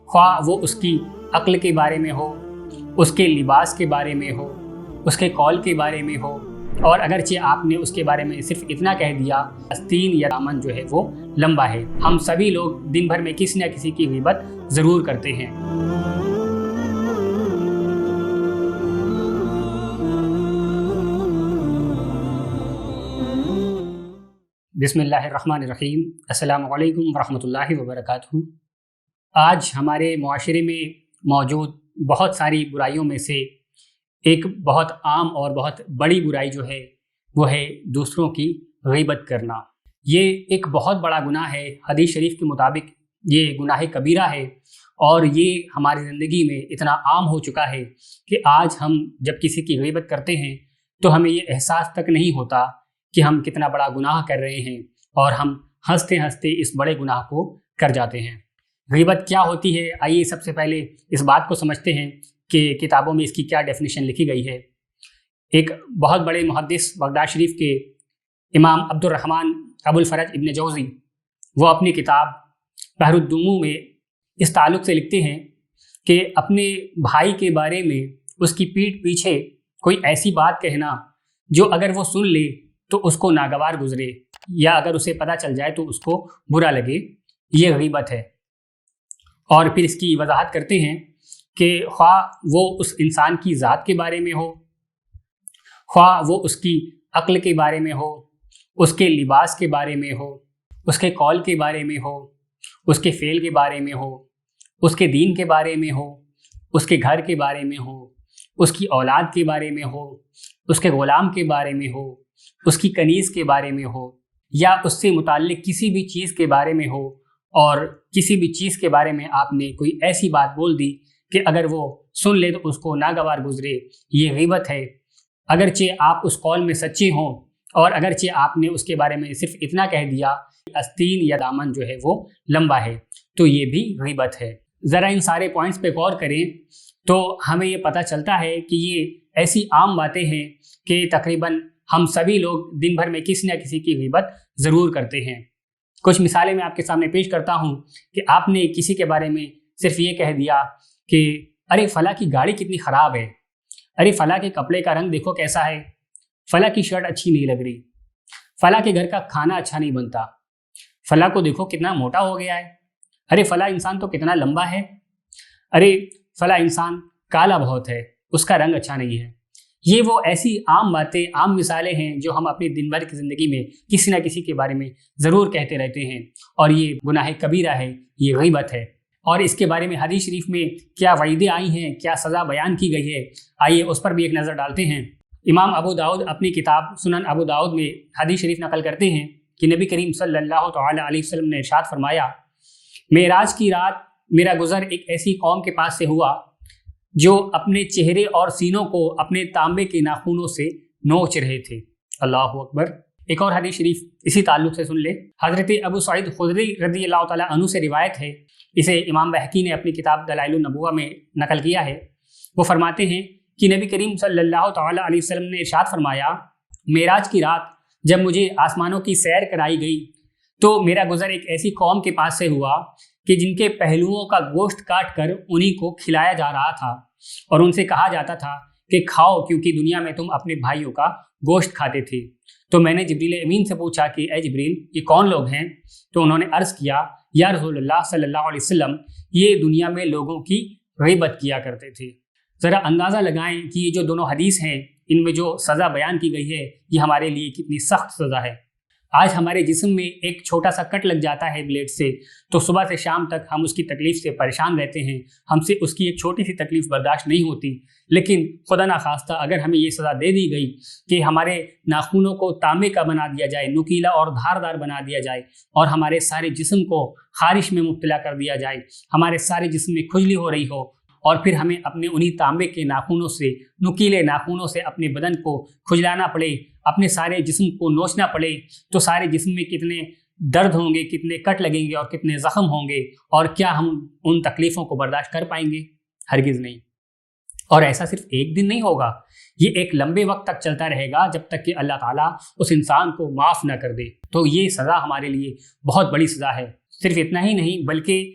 خواہ وہ اس کی عقل کے بارے میں ہو، اس کے لباس کے بارے میں ہو، اس کے قول کے بارے میں ہو، اور اگرچہ آپ نے اس کے بارے میں صرف اتنا کہہ دیا، آستین یا دامن جو ہے وہ لمبا ہے۔ ہم سبھی لوگ دن بھر میں کسی نہ کسی کی غیبت ضرور کرتے ہیں۔ بسم اللہ الرحمن الرحیم۔ السلام علیکم ورحمۃ اللہ وبرکاتہ۔ آج ہمارے معاشرے میں موجود بہت ساری برائیوں میں سے ایک بہت عام اور بہت بڑی برائی جو ہے وہ ہے دوسروں کی غیبت کرنا۔ یہ ایک بہت بڑا گناہ ہے۔ حدیث شریف کے مطابق یہ گناہ کبیرہ ہے، اور یہ ہماری زندگی میں اتنا عام ہو چکا ہے کہ آج ہم جب کسی کی غیبت کرتے ہیں تو ہمیں یہ احساس تک نہیں ہوتا کہ ہم کتنا بڑا گناہ کر رہے ہیں، اور ہم ہنستے ہنستے اس بڑے گناہ کو کر جاتے ہیں۔ غیبت کیا ہوتی ہے؟ آئیے سب سے پہلے اس بات کو سمجھتے ہیں کہ کتابوں میں اس کی کیا ڈیفینیشن لکھی گئی ہے۔ ایک بہت بڑے محدث بغداد شریف کے امام عبد الرحمن ابو الفرج ابن جوزی، وہ اپنی کتاب بحر الدموع میں اس تعلق سے لکھتے ہیں کہ اپنے بھائی کے بارے میں اس کی پیٹھ پیچھے کوئی ایسی بات کہنا جو اگر وہ سن لے تو اس کو ناگوار گزرے، یا اگر اسے پتہ چل جائے تو اس کو برا لگے، یہ غیبت ہے۔ اور پھر اس کی وضاحت کرتے ہیں کہ خواہ وہ اس انسان کی ذات کے بارے میں ہو، خواہ وہ اس کی عقل کے بارے میں ہو، اس کے لباس کے بارے میں ہو، اس کے قول کے بارے میں ہو، اس کے فعل کے بارے میں ہو، اس کے دین کے بارے میں ہو، اس کے گھر کے بارے میں ہو، اس کی اولاد کے بارے میں ہو، اس کے غلام کے بارے میں ہو، اس کی کنیز کے بارے میں ہو، یا اس سے متعلق کسی بھی چیز کے بارے میں ہو، اور کسی بھی چیز کے بارے میں آپ نے کوئی ایسی بات بول دی کہ اگر وہ سن لے تو اس کو ناگوار گزرے، یہ غیبت ہے۔ اگرچہ آپ اس قول میں سچے ہوں، اور اگرچہ آپ نے اس کے بارے میں صرف اتنا کہہ دیا آستین یا دامن جو ہے وہ لمبا ہے، تو یہ بھی غیبت ہے۔ ذرا ان سارے پوائنٹس پہ غور کریں تو ہمیں یہ پتہ چلتا ہے کہ یہ ایسی عام باتیں ہیں کہ تقریباً ہم سبھی لوگ دن بھر میں کسی نہ کسی کی غیبت ضرور کرتے ہیں۔ کچھ مثالیں میں آپ کے سامنے پیش کرتا ہوں کہ آپ نے کسی کے بارے میں صرف یہ کہہ دیا کہ ارے فلاں کی گاڑی کتنی خراب ہے، ارے فلاں کے کپڑے کا رنگ دیکھو کیسا ہے، فلاں کی شرٹ اچھی نہیں لگ رہی، فلاں کے گھر کا کھانا اچھا نہیں بنتا، فلاں کو دیکھو کتنا موٹا ہو گیا ہے، ارے فلاں انسان تو کتنا لمبا ہے، ارے فلاں انسان کالا بہت ہے، اس کا رنگ اچھا نہیں ہے۔ یہ وہ ایسی عام باتیں، عام مثالیں ہیں جو ہم اپنی دن بھر کی زندگی میں کسی نہ کسی کے بارے میں ضرور کہتے رہتے ہیں، اور یہ گناہ کبیرہ ہے، یہ غیبت ہے۔ اور اس کے بارے میں حدیث شریف میں کیا وعیدیں آئی ہیں، کیا سزا بیان کی گئی ہے، آئیے اس پر بھی ایک نظر ڈالتے ہیں۔ امام ابو داؤد اپنی کتاب سنن ابو داؤد میں حدیث شریف نقل کرتے ہیں کہ نبی کریم صلی اللہ تعالی علیہ وسلم نے ارشاد فرمایا، معراج کی رات میرا گزر ایک ایسی قوم کے پاس سے ہوا جو اپنے چہرے اور سینوں کو اپنے تانبے کے ناخنوں سے نوچ رہے تھے۔ اللہ اکبر۔ ایک اور حدیث شریف اسی تعلق سے سن لے۔ حضرت ابو سعید خدری رضی اللہ تعالیٰ عنہ سے روایت ہے، اسے امام بہقی نے اپنی کتاب دلائل النبوہ میں نقل کیا ہے۔ وہ فرماتے ہیں کہ نبی کریم صلی اللہ تعالیٰ علیہ وسلم نے ارشاد فرمایا، معراج کی رات جب مجھے آسمانوں کی سیر کرائی گئی تو میرا گزر ایک ایسی قوم کے پاس سے ہوا کہ جن کے پہلوؤں کا گوشت کاٹ کر انہی کو کھلایا جا رہا تھا، اور ان سے کہا جاتا تھا کہ کھاؤ کیونکہ دنیا میں تم اپنے بھائیوں کا گوشت کھاتے تھے۔ تو میں نے جبریل امین سے پوچھا کہ اے جبریل، یہ کون لوگ ہیں؟ تو انہوں نے عرض کیا، یا رسول اللہ صلی اللہ علیہ وسلم، یہ دنیا میں لوگوں کی غیبت کیا کرتے تھے۔ ذرا اندازہ لگائیں کہ یہ جو دونوں حدیث ہیں، ان میں جو سزا بیان کی گئی ہے یہ ہمارے لیے کتنی سخت سزا ہے۔ آج ہمارے جسم میں ایک چھوٹا سا کٹ لگ جاتا ہے بلیڈ سے، تو صبح سے شام تک ہم اس کی تکلیف سے پریشان رہتے ہیں، ہم سے اس کی ایک چھوٹی سی تکلیف برداشت نہیں ہوتی۔ لیکن خدا نخواستہ اگر ہمیں یہ سزا دے دی گئی کہ ہمارے ناخنوں کو تانبے کا بنا دیا جائے، نکیلا اور دھاردار بنا دیا جائے، اور ہمارے سارے جسم کو خارش میں مبتلا کر دیا جائے، ہمارے سارے جسم میں کھجلی ہو رہی ہو، اور پھر ہمیں اپنے انہی تانبے کے ناخنوں سے، نکیلے ناخنوں سے اپنے بدن کو کھجلانا پڑے، اپنے سارے جسم کو نوچنا پڑے، تو سارے جسم میں کتنے درد ہوں گے، کتنے کٹ لگیں گے اور کتنے زخم ہوں گے، اور کیا ہم ان تکلیفوں کو برداشت کر پائیں گے؟ ہرگز نہیں۔ اور ایسا صرف ایک دن نہیں ہوگا، یہ ایک لمبے وقت تک چلتا رہے گا جب تک کہ اللہ تعالیٰ اس انسان کو معاف نہ کر دے۔ تو یہ سزا ہمارے لیے بہت بڑی سزا ہے۔ صرف اتنا ہی نہیں بلکہ